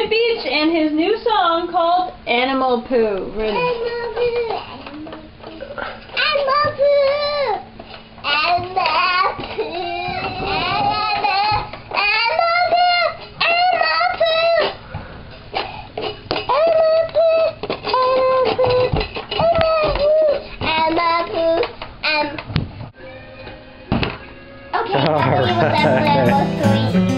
David Beach and his new song called Animal Poo. Ready? Animal poo. Animal poo. Okay, I'll tell you what that plan was going.